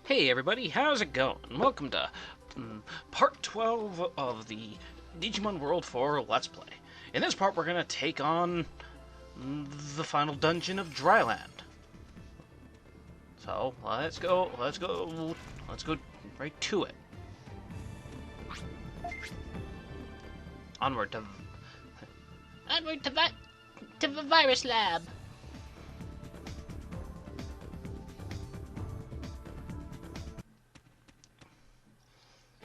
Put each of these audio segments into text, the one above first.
Hey everybody, how's it going? Welcome to part 12 of the Digimon World 4 Let's Play. In this part we're going to take on the final dungeon of Dryland. So, let's go right to it. Onward to the virus lab.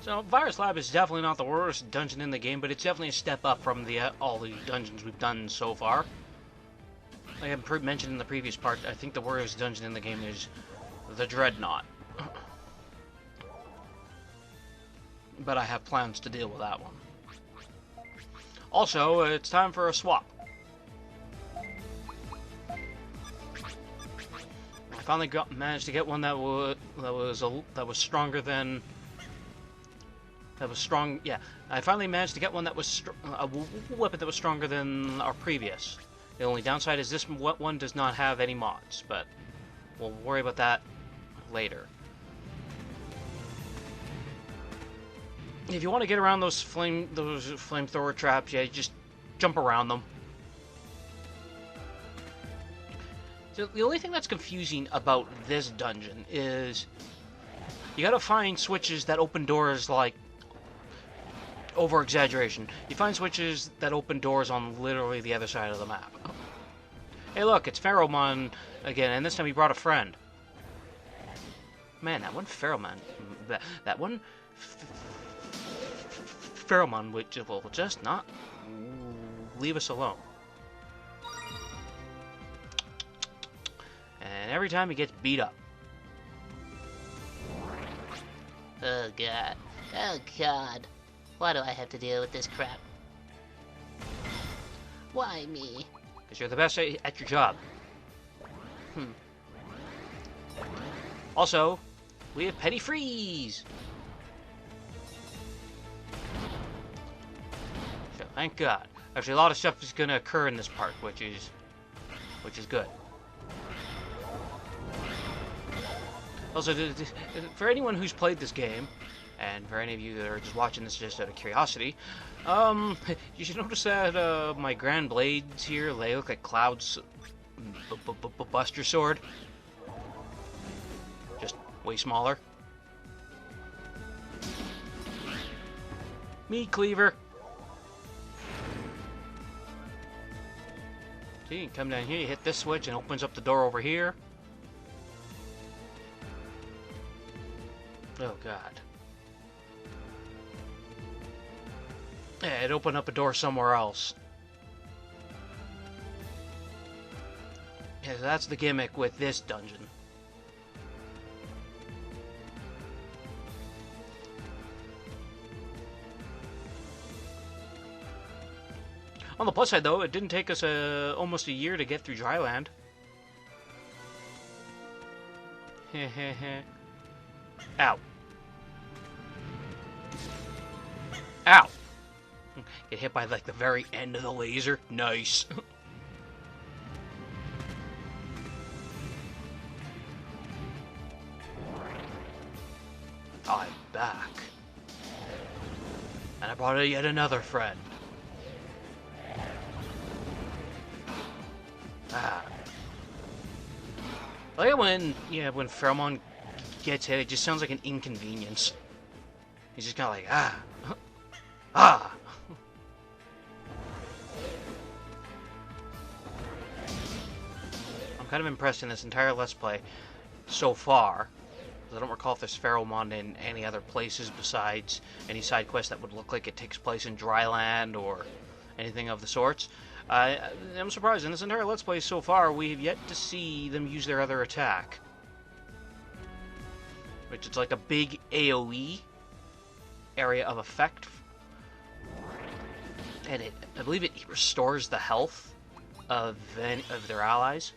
So, Virus Lab is definitely not the worst dungeon in the game, but it's definitely a step up from all the dungeons we've done so far. Like I mentioned in the previous part, I think the worst dungeon in the game is the Dreadnought. But I have plans to deal with that one. Also, it's time for a swap. I finally managed to get one that was stronger than. That was strong. Yeah, I finally managed to get one that was a weapon that was stronger than our previous. The only downside is this one does not have any mods, but we'll worry about that later. If you want to get around those flamethrower traps, yeah, you just jump around them. So the only thing that's confusing about this dungeon is you gotta find switches that open doors like over-exaggeration. You find switches that open doors on literally the other side of the map. Hey look, it's Pheromon again, and this time he brought a friend. Man, that one Pheromon... That one... Pheromon which will just not leave us alone. And every time he gets beat up. Oh god. Oh god. Why do I have to deal with this crap? Why me? Because you're the best at your job. Also, we have Petty Freeze! So, thank God. Actually, a lot of stuff is going to occur in this part, which is good. Also, for anyone who's played this game, and for any of you that are just watching this just out of curiosity, you should notice that my Grand Blades here, they look like Cloud's Buster Sword. Just way smaller. Meat Cleaver. See, you can come down here, you hit this switch, and it opens up the door over here. Oh, God. Yeah, it opened up a door somewhere else. Yeah, so that's the gimmick with this dungeon. On the plus side, though, it didn't take us almost a year to get through Dryland. Ow. Ow! Get hit by, like, the very end of the laser. Nice. I'm back. And I brought yet another friend. Ah. I like when Pheromon gets hit, it just sounds like an inconvenience. He's just kind of like, ah. Ah! I'm kind of impressed in this entire Let's Play so far. I don't recall if there's Pheromon in any other places besides any side quest that would look like it takes place in Dryland or anything of the sorts. I'm surprised. In this entire Let's Play so far, we've yet to see them use their other attack. Which is like a big AoE area of effect. And I believe it restores the health of their allies.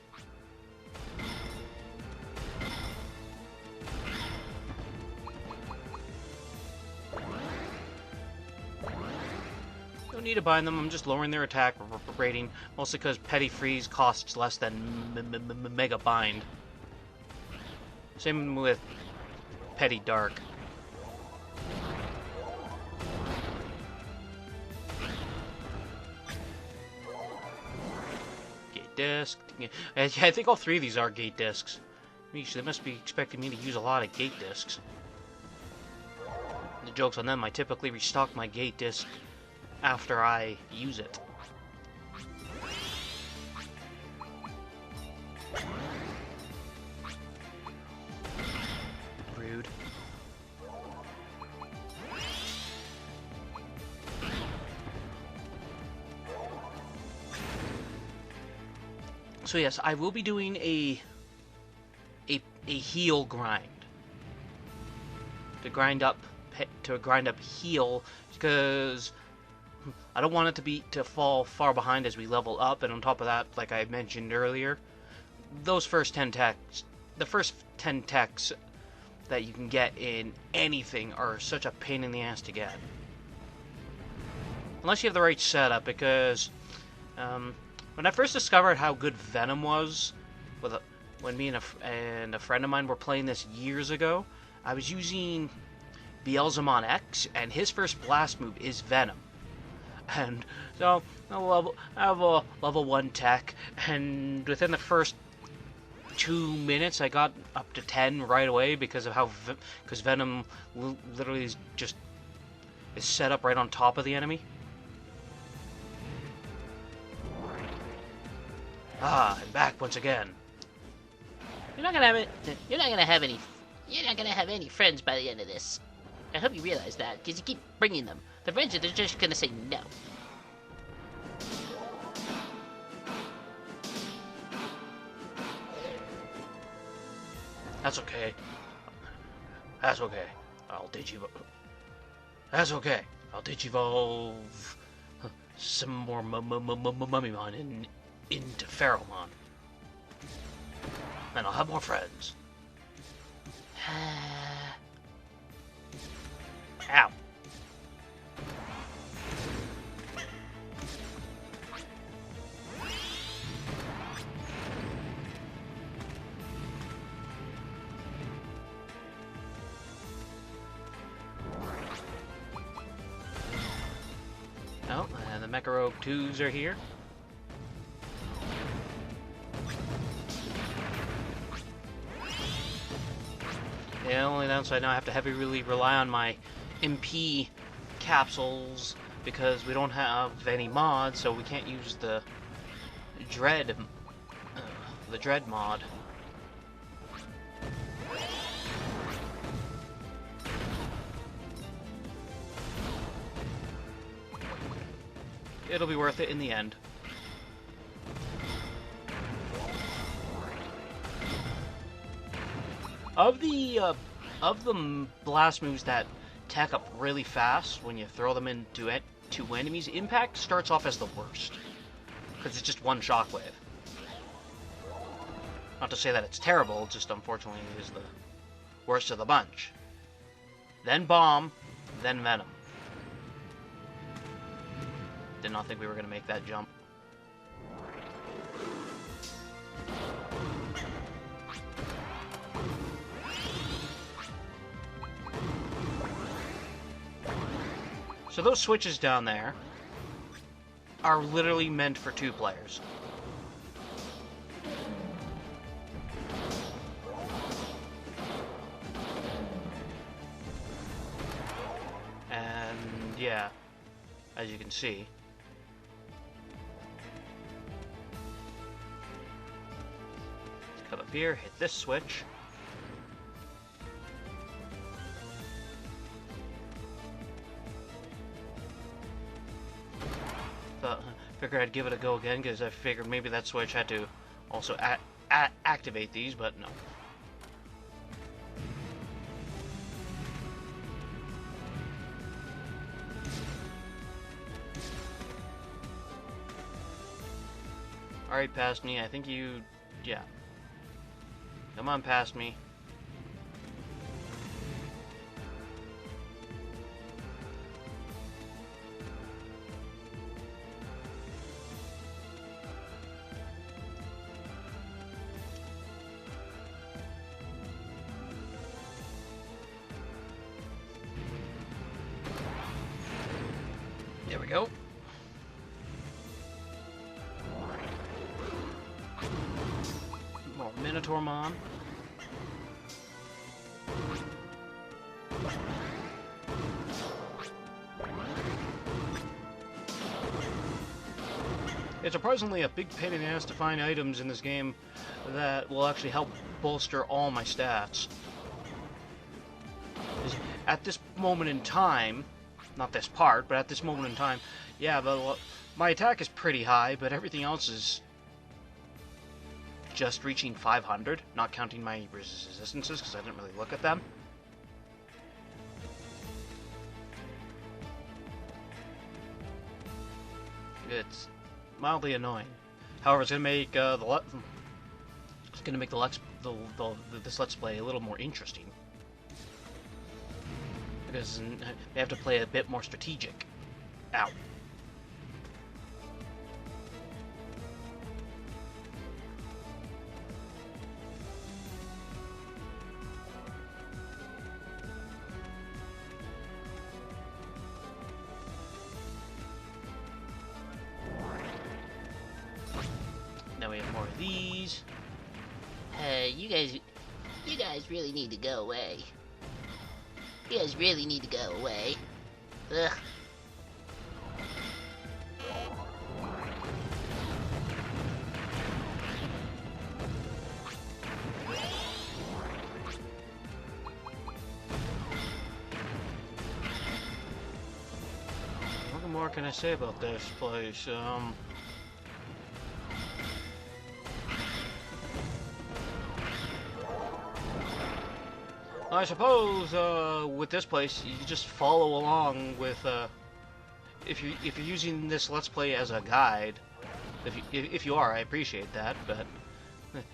Don't need to bind them, I'm just lowering their attack rating, mostly because Petty Freeze costs less than Mega Bind. Same with petty dark. Gate disc. I think all three of these are gate discs. They must be expecting me to use a lot of gate discs. The joke's on them, I typically restock my gate disc after I use it. Rude. So yes, I will be doing a heal grind. To grind up heal, because I don't want it to fall far behind as we level up, and on top of that, like I mentioned earlier, those first 10 techs, the first 10 techs that you can get in anything are such a pain in the ass to get. Unless you have the right setup, because when I first discovered how good Venom was, when me and a friend of mine were playing this years ago, I was using Beelzemon X, and his first blast move is Venom. And so I have a level 1 tech, and within the first 2 minutes I got up to 10 right away because of how because Venom literally is set up right on top of the enemy. Ah, I'm back once again. You're not gonna have any friends by the end of this. I hope you realize that, because you keep bringing them. The friends are just gonna say no. That's okay. That's okay. I'll digivolve. That's okay. I'll digivolve some more Mummymon into Pharaohmon. And I'll have more friends. Ow. Oh, and the Mecha Rogue 2s are here. The only downside now I have to heavily rely on my MP capsules because we don't have any mods, so we can't use the Dread mod. It'll be worth it in the end. Of the blast moves that tack up really fast when you throw them into two enemies, Impact starts off as the worst because it's just one shockwave. Not to say that it's terrible, just unfortunately it is the worst of the bunch. Then Bomb, then Venom. Did not think we were going to make that jump. So those switches down there are literally meant for 2 players. And yeah, as you can see, come up here, hit this switch. Figured I'd give it a go again because I figured maybe that switch had to also activate these, but no. Alright, past me. I think you... yeah. Come on past me. we go. More Minotaurmon. It's surprisingly a big pain in the ass to find items in this game that will actually help bolster all my stats. At this moment in time, not this part, but at this moment in time, yeah, my attack is pretty high, but everything else is just reaching 500, not counting my resistances, because I didn't really look at them. It's mildly annoying. However, it's gonna make this Let's Play a little more interesting, because they have to play a bit more strategic. Ow. Now we have more of these. Hey, you guys really need to go away. You guys really need to go away. Ugh. What more can I say about this place? I suppose with this place, you just follow along with if you're using this Let's Play as a guide. If you are, I appreciate that. But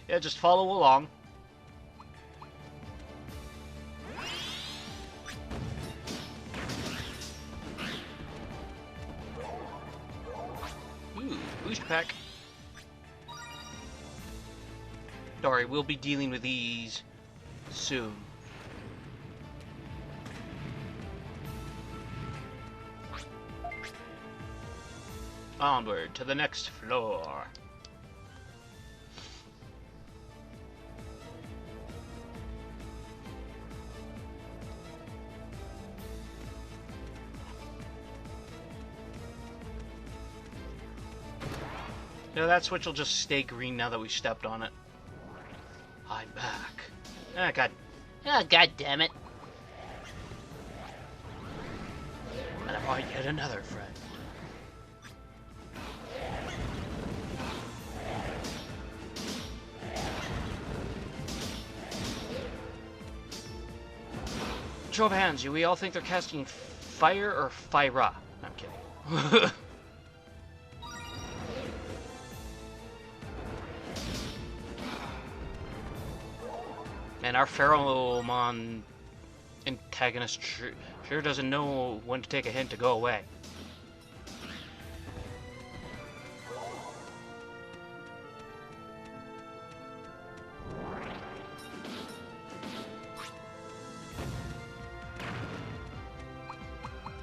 yeah, just follow along. Ooh, booster pack. Don't worry, we'll be dealing with these soon. Onward to the next floor. You know, that switch will just stay green now that we stepped on it. I'm back. Ah, God. Oh, God damn it. And I bought yet another friend. Show of hands, we all think they're casting fire or fire? I'm kidding. Man, our Pheromon antagonist sure doesn't know when to take a hint to go away.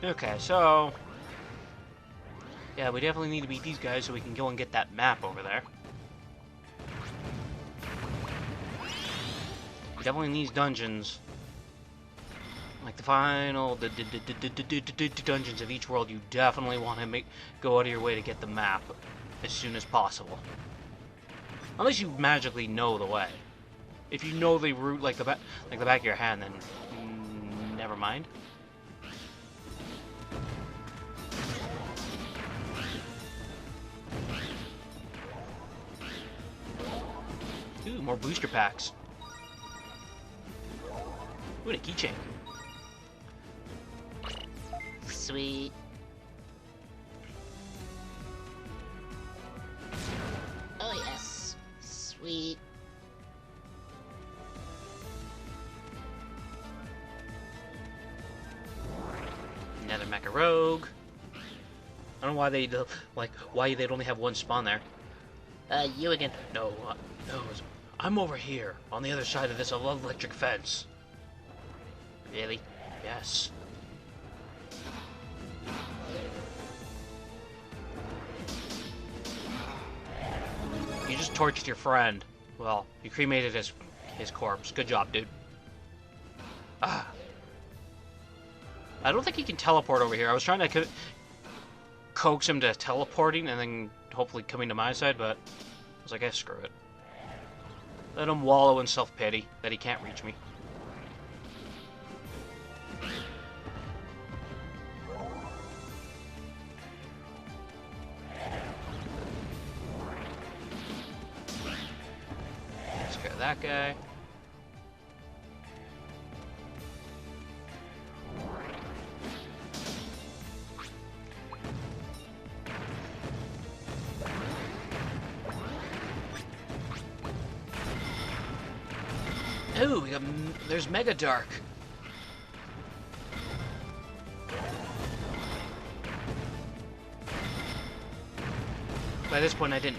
Okay, so yeah, we definitely need to beat these guys so we can go and get that map over there. We definitely need these dungeons, like the final dungeons of each world. You definitely want to go out of your way to get the map as soon as possible, unless you magically know the way. If you know the route like the back of your hand, then never mind. Ooh, more booster packs. Ooh, and a keychain. Sweet. Oh yes. Sweet. Another Mecha Rogue. I don't know why why they'd only have one spawn there. You again. No, I'm over here, on the other side of this electric fence. Really? Yes. just torched your friend. Well, you cremated his corpse. Good job, dude. Ah. I don't think he can teleport over here. I was trying to coax him to teleporting and then hopefully coming to my side, but I was like, eh, screw it. Let him wallow in self-pity that he can't reach me. Scare that guy. Ooh, there's Mega Dark. By this point, I didn't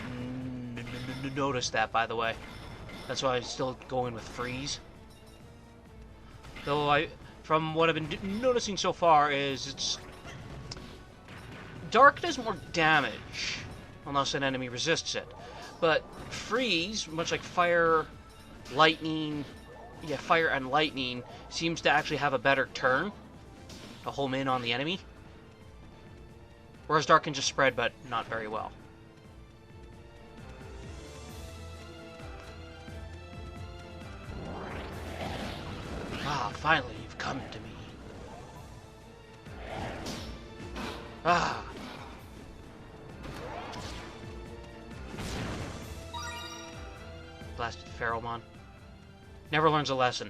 notice that, by the way. That's why I'm still going with freeze. Though from what I've been noticing so far is Dark does more damage, unless an enemy resists it. But freeze, much like fire, lightning, fire and lightning, seems to actually have a better turn to home in on the enemy. Whereas Dark can just spread, but not very well. Ah, finally, you've come to me. Ah. Blasted Feralmon. Never learns a lesson.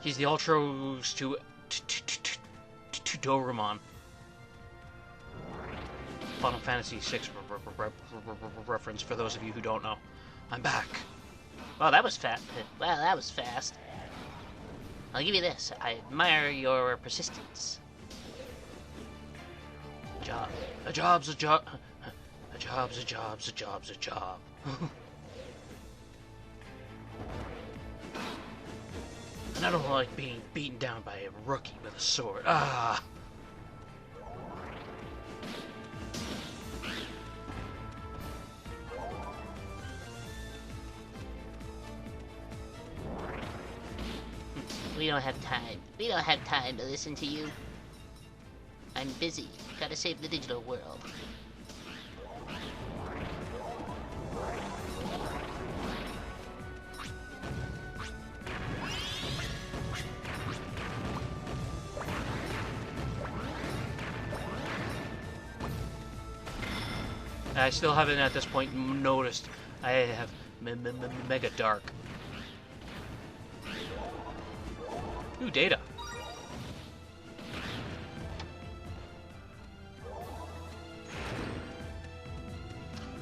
He's the Ultros to Doraemon. Final Fantasy VI reference for those of you who don't know. I'm back. Well, that was fast. Well, that was fast. I'll give you this. I admire your persistence. Job. A job's a job. A job's a job's a job's a job. And I don't like being beaten down by a rookie with a sword. Ah! We don't have time. We don't have time to listen to you. I'm busy. Gotta save the digital world. I still haven't at this point noticed I have Mega Dark. Ooh, data.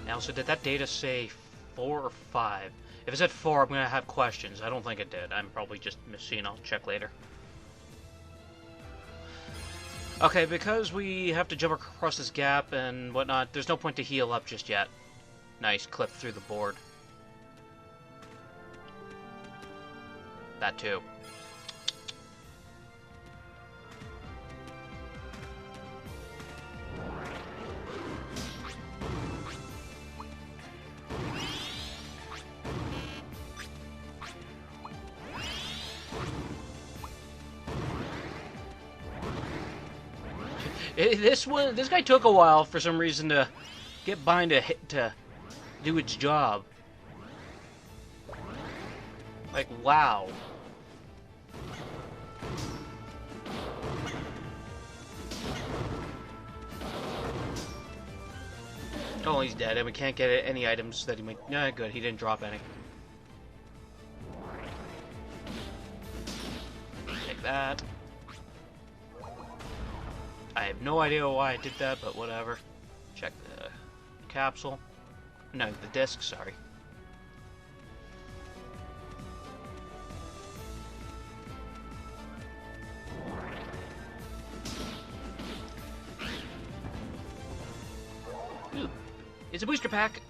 Now, so did that data say 4 or 5? If it said 4, I'm gonna have questions. I don't think it did. I'm probably just missing. I'll check later. Okay, because we have to jump across this gap and whatnot, there's no point to heal up just yet. Nice clip through the board. That too. This guy took a while for some reason to get bind to do its job. Like, wow. Oh, he's dead, and we can't get any items that he might. Nah, good, he didn't drop any. Take that. I have no idea why I did that, but whatever. Check the capsule. No, the disc, sorry. Ooh, it's a booster pack.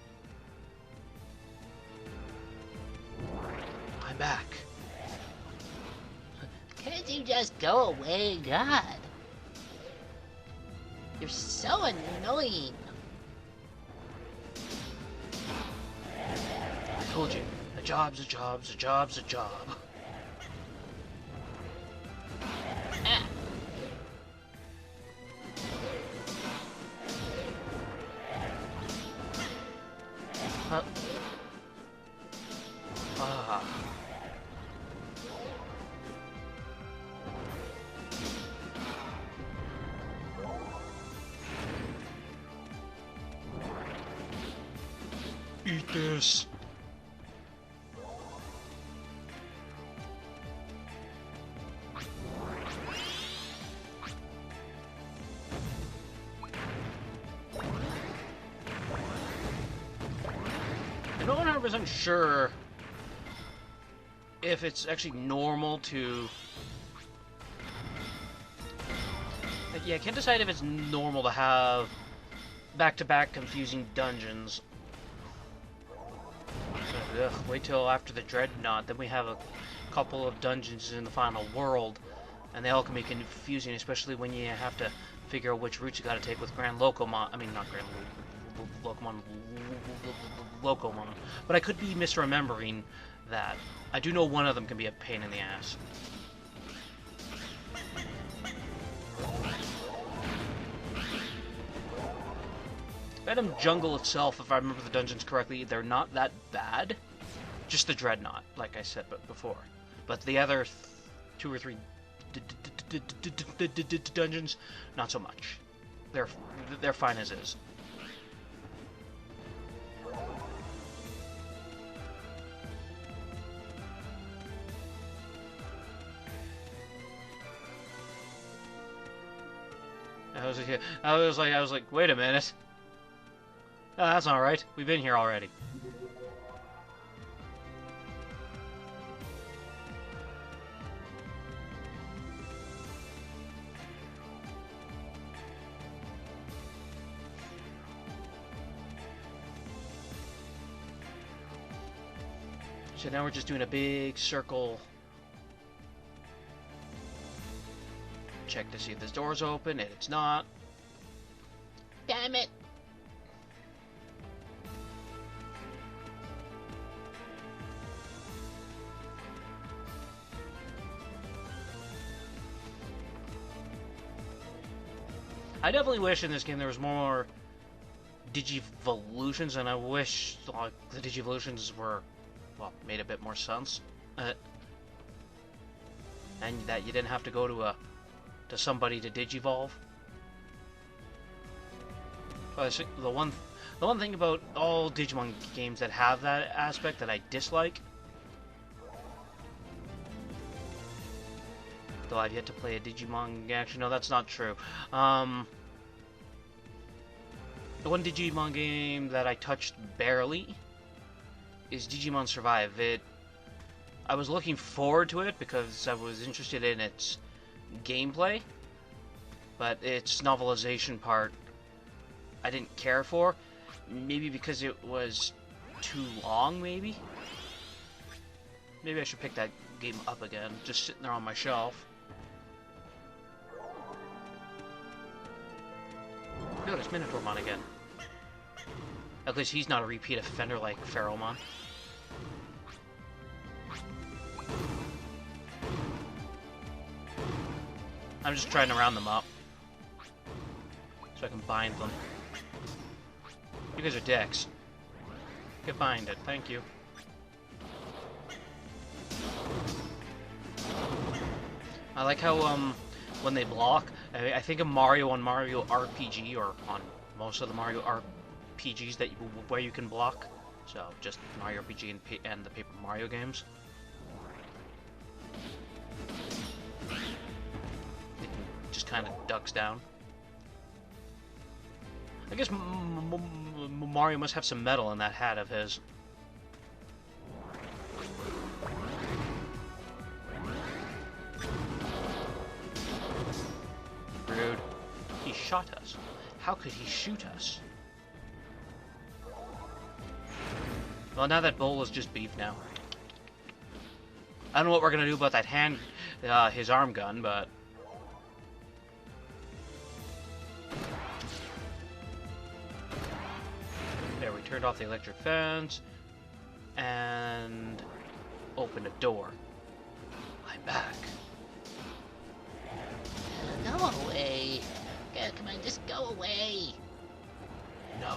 I'm back. Can't you just go away, God? You're so annoying. I told you, a job's a job's a job's a job. Ah. Ah. Eat this. I'm not 100% sure if it's actually normal to... Like, yeah, I can't decide if it's normal to have back-to-back confusing dungeons. Ugh, wait till after the Dreadnought, then we have a couple of dungeons in the final world, and they all can be confusing, especially when you have to figure out which routes you gotta take with Grand Locomon. I mean, not Grand Locomon, Locomon. But I could be misremembering that. I do know one of them can be a pain in the ass. Venom Jungle itself, if I remember the dungeons correctly, they're not that bad. Just the Dreadnought, like I said before. But the other 2 or 3 dungeons, not so much. They're fine as is. I was like, wait a minute. Oh, that's not right. We've been here already. So now we're just doing a big circle. Check to see if this door's open, and it's not. Damn it. I definitely wish in this game there was more Digivolutions, and I wish like the Digivolutions were, well, made a bit more sense, and that you didn't have to go to somebody to Digivolve. The one thing about all Digimon games that have that aspect that I dislike, though I've yet to play a Digimon. Actually, no, that's not true. The one Digimon game that I touched barely is Digimon Survive. I was looking forward to it because I was interested in its gameplay, but its novelization part I didn't care for. Maybe because it was too long, maybe? Maybe I should pick that game up again, just sitting there on my shelf. Look, it's Minotaurmon again. At least he's not a repeat offender like Pharaohmon. I'm just trying to round them up so I can bind them. You guys are dicks. Get bind it, thank you. I like how when they block, I think of Mario on Mario RPG, or on most of the Mario RPGs where you can block. So just Mario RPG and the Paper Mario games. It just kind of ducks down. I guess Mario must have some metal in that hat of his. Rude. He shot us. How could he shoot us? Well, now that bowl is just beef now. I don't know what we're gonna do about that his arm gun, but... turned off the electric fans, and opened a door. I'm back. Go away. Yeah, come on, just go away. No.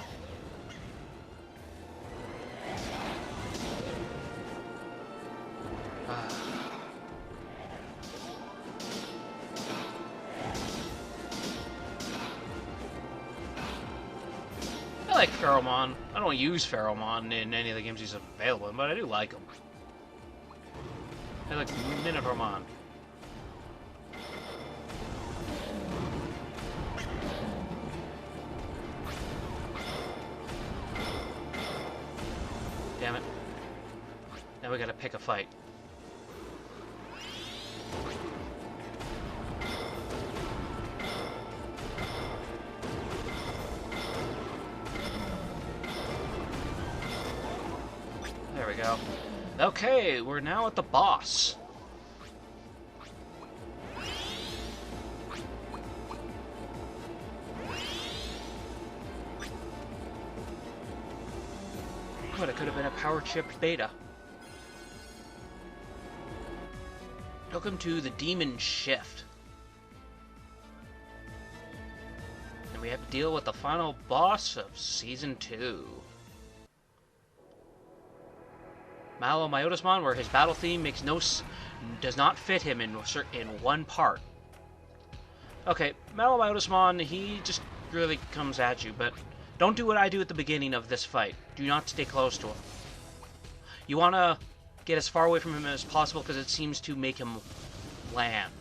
I like Pheromon. I don't use Pheromon in any of the games he's available in, but I do like him. I like Minipheromon. Damn it. Now we gotta pick a fight. There we go. Okay, we're now at the boss. But it could have been a power chip beta. Welcome to the Demon Shift. And we have to deal with the final boss of Season 2. MaloMyotismon, where his battle theme does not fit him in one part. Okay, MaloMyotismon, he just really comes at you, but don't do what I do at the beginning of this fight. Do not stay close to him. You want to get as far away from him as possible because it seems to make him land.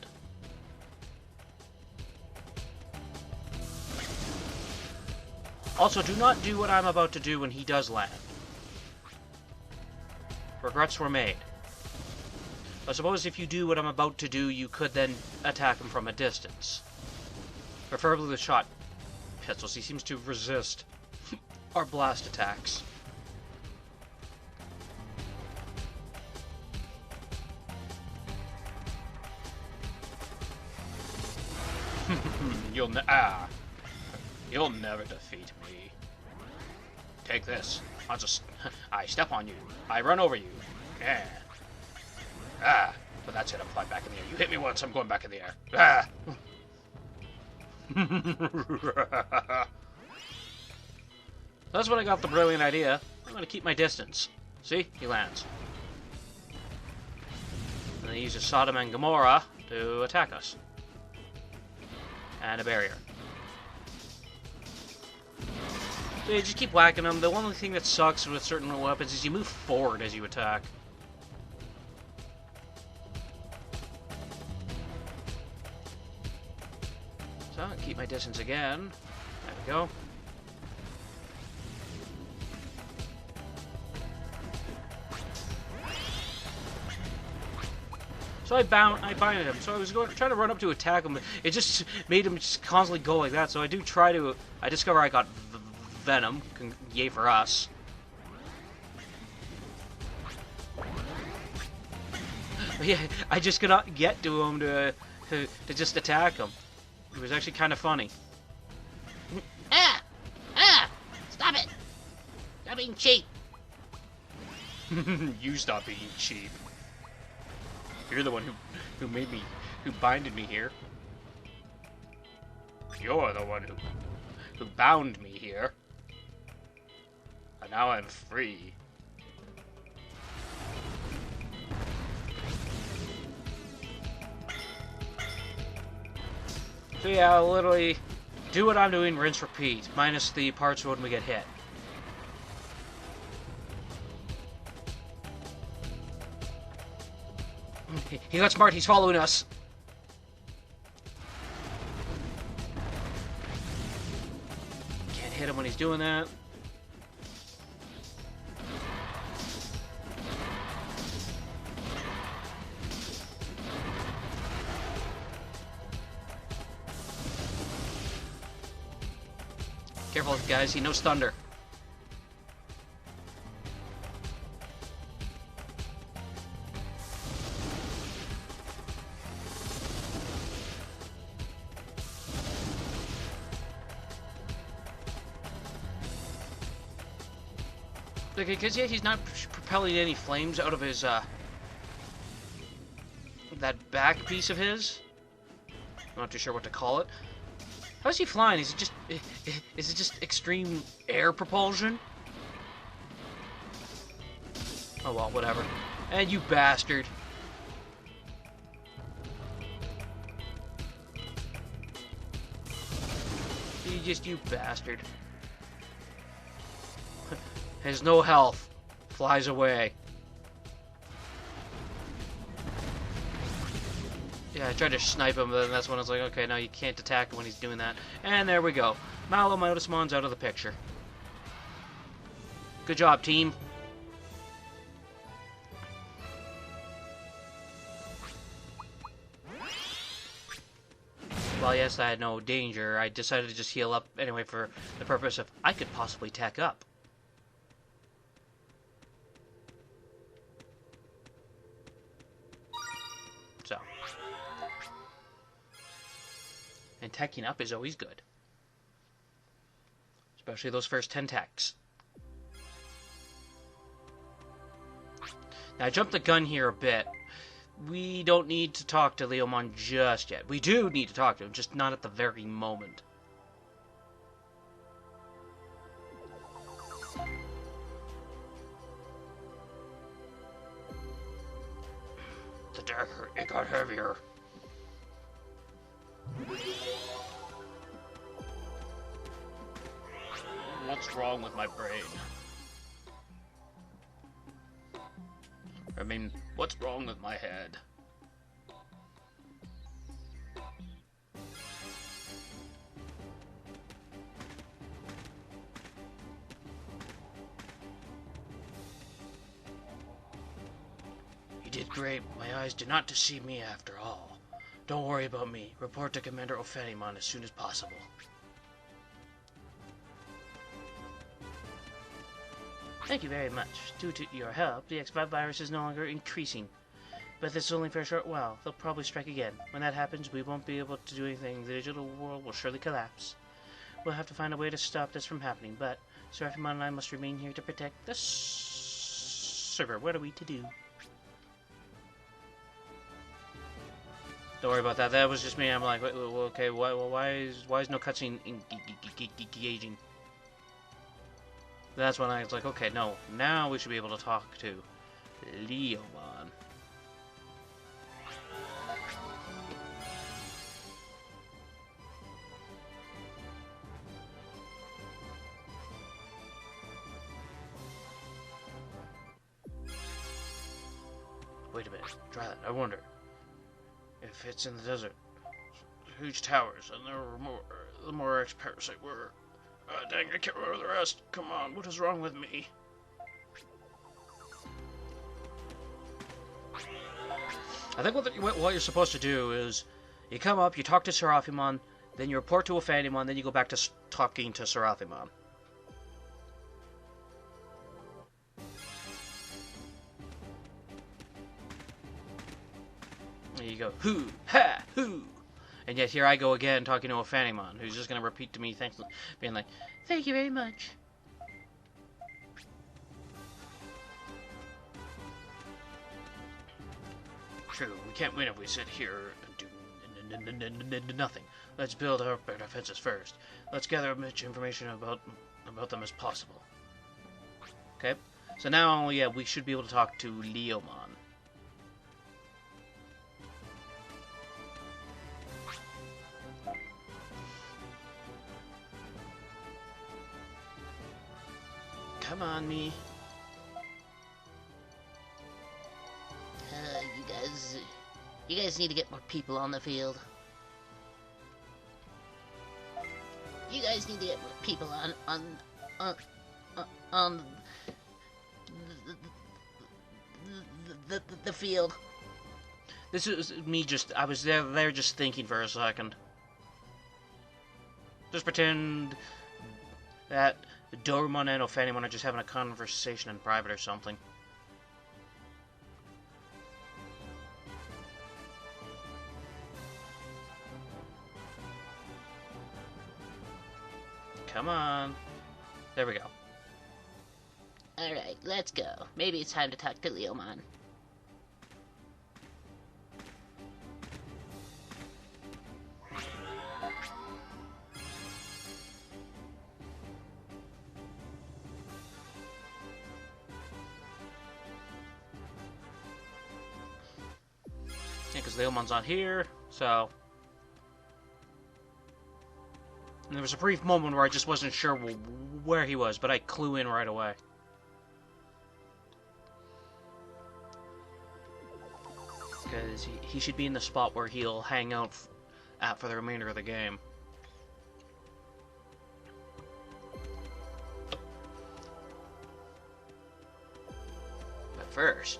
Also, do not do what I'm about to do when he does land. Regrets were made. I suppose if you do what I'm about to do, you could then attack him from a distance. Preferably with shot pistols. He seems to resist our blast attacks. You'll never defeat me. Take this. I step on you. I run over you. Yeah. But that's it. I'm flying back in the air. You hit me once, I'm going back in the air. That's when I got the brilliant idea. I'm going to keep my distance. See? He lands. And then he uses Sodom and Gomorrah to attack us. And a barrier. So you just keep whacking them. The only thing that sucks with certain weapons is you move forward as you attack. So, I'll keep my distance again. There we go. So I binded him. So I was trying to run up to attack him, but it just made him just constantly go like that. So I discover I got Venom. Yay for us. But yeah, I just could not get to him to just attack him. It was actually kind of funny. Stop it! Stop being cheap. You stop being cheap. You're the one who binded me here. You're the one who bound me here. And now I'm free. So yeah, I'll literally do what I'm doing, rinse, repeat, minus the parts when we get hit. He got smart, he's following us. Can't hit him when he's doing that. Careful, guys, he knows thunder. Because, yeah, he's not propelling any flames out of his, that back piece of his. I'm not too sure what to call it. How's he flying? Is it just extreme air propulsion? Oh well, whatever. And you bastard. You bastard. Has no health. Flies away. Yeah, I tried to snipe him, but then that's when I was like, okay, no, you can't attack him when he's doing that. And there we go. MaloMyotismon's out of the picture. Good job, team. Well, yes, I had no danger. I decided to just heal up anyway for the purpose of I could possibly tech up. So. And teching up is always good. Especially those first 10 techs. Now, I jumped the gun here a bit. We don't need to talk to Leomon just yet. We do need to talk to him, just not at the very moment. The dagger, it got heavier. What's wrong with my brain? I mean, what's wrong with my head? You did great. My eyes did not deceive me after all. Don't worry about me. Report to Commander Ophanimon as soon as possible. Thank you very much. Due to your help, the X5 virus is no longer increasing. But this is only for a short while. They'll probably strike again. When that happens, we won't be able to do anything. The digital world will surely collapse. We'll have to find a way to stop this from happening, but Seraphimon and I must remain here to protect the server. What are we to do? Don't worry about that. That was just me. I'm like, okay, why is no cutscene engaging? That's when I was like, okay, no, now we should be able to talk to Leomon. Wait a minute, try that. I wonder if it's in the desert. Huge towers, and there were the more X-Parasite were. Dang, I can't remember the rest. Come on, what is wrong with me? I think what you're supposed to do is you come up, you talk to Seraphimon, then you report to Ophanimon, then you go back to talking to Seraphimon. There you go. Hoo! Ha! Hoo! And yet here I go again talking to Ophanimon, who's just going to repeat to me, being like, thank you very much. True, we can't win if we sit here and do nothing. Let's build our defenses first. Let's gather as much information about them as possible. Okay? So now, yeah, we should be able to talk to Leomon. Come on, me. You guys need to get more people on the field. You guys need to get more people on the field. This is me I was there just thinking for a second. Just pretend that Doremon and Ophanimon are just having a conversation in private or something. Come on. There we go. Alright, let's go. Maybe it's time to talk to Leomon. Yeah, because Leomon's not here, so... And there was a brief moment where I just wasn't sure where he was, but I clue in right away. Because he should be in the spot where he'll hang out at for the remainder of the game. But first...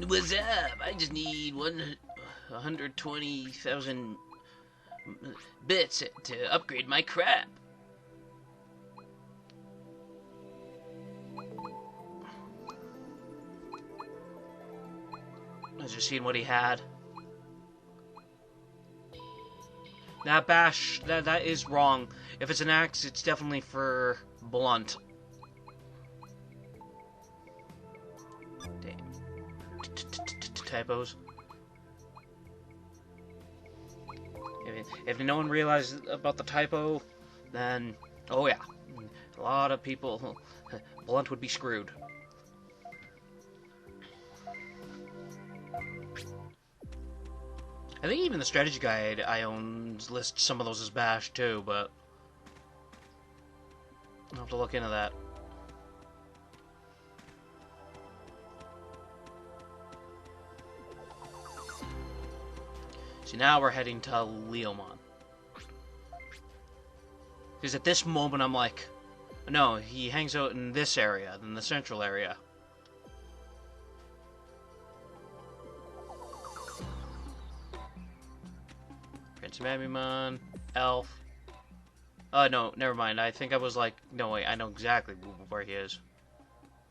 What's up? I just need 120,000 bits to upgrade my crap. I was just seeing what he had. That bash, that is wrong. If it's an axe, it's definitely for blunt. Typos. If no one realizes about the typo, then oh yeah, a lot of people, blunt would be screwed. I think even the strategy guide I own lists some of those as bash too, but I'll have to look into that. So now we're heading to Leomon. Because at this moment I'm like, no, he hangs out in this area, in the central area. Prince MaloMyotismon, Elf. Oh no, never mind. I think I was like, no wait, I know exactly where he is.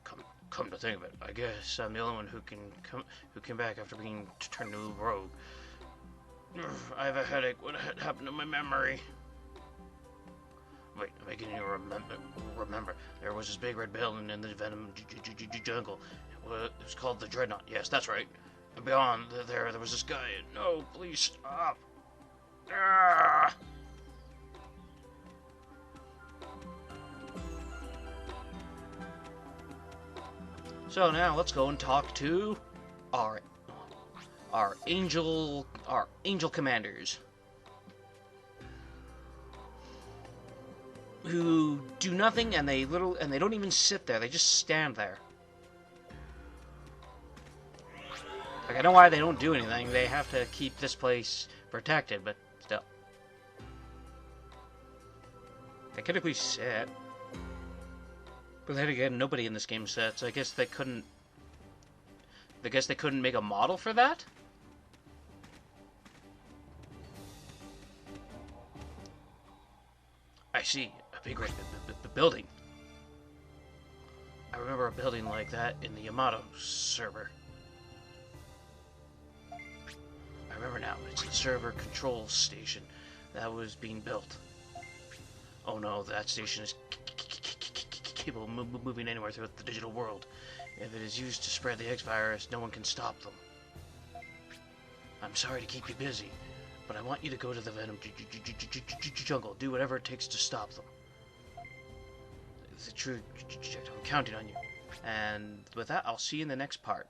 Come to think of it, I guess I'm the only one who came back after being turned into a rogue. I have a headache. What happened to my memory? Wait, am I getting to remember? There was this big red building in the Venom jungle. It was called the Dreadnought. Yes, that's right. And beyond there was this guy. No, please stop. Ah! So now let's go and talk to our angel commanders, who do nothing, and they don't even sit there. They just stand there. Like, I know why they don't do anything. They have to keep this place protected, but still. They could at least sit. But then again, nobody in this game sits. I guess they couldn't make a model for that? I see. A big red building. I remember a building like that in the Yamato server. I remember now. It's the server control station that was being built. Oh no, that station is capable of moving anywhere throughout the digital world. If it is used to spread the X virus, no one can stop them. I'm sorry to keep you busy, but I want you to go to the Venom jungle. Do whatever it takes to stop them. It's a true. I'm counting on you. And with that, I'll see you in the next part.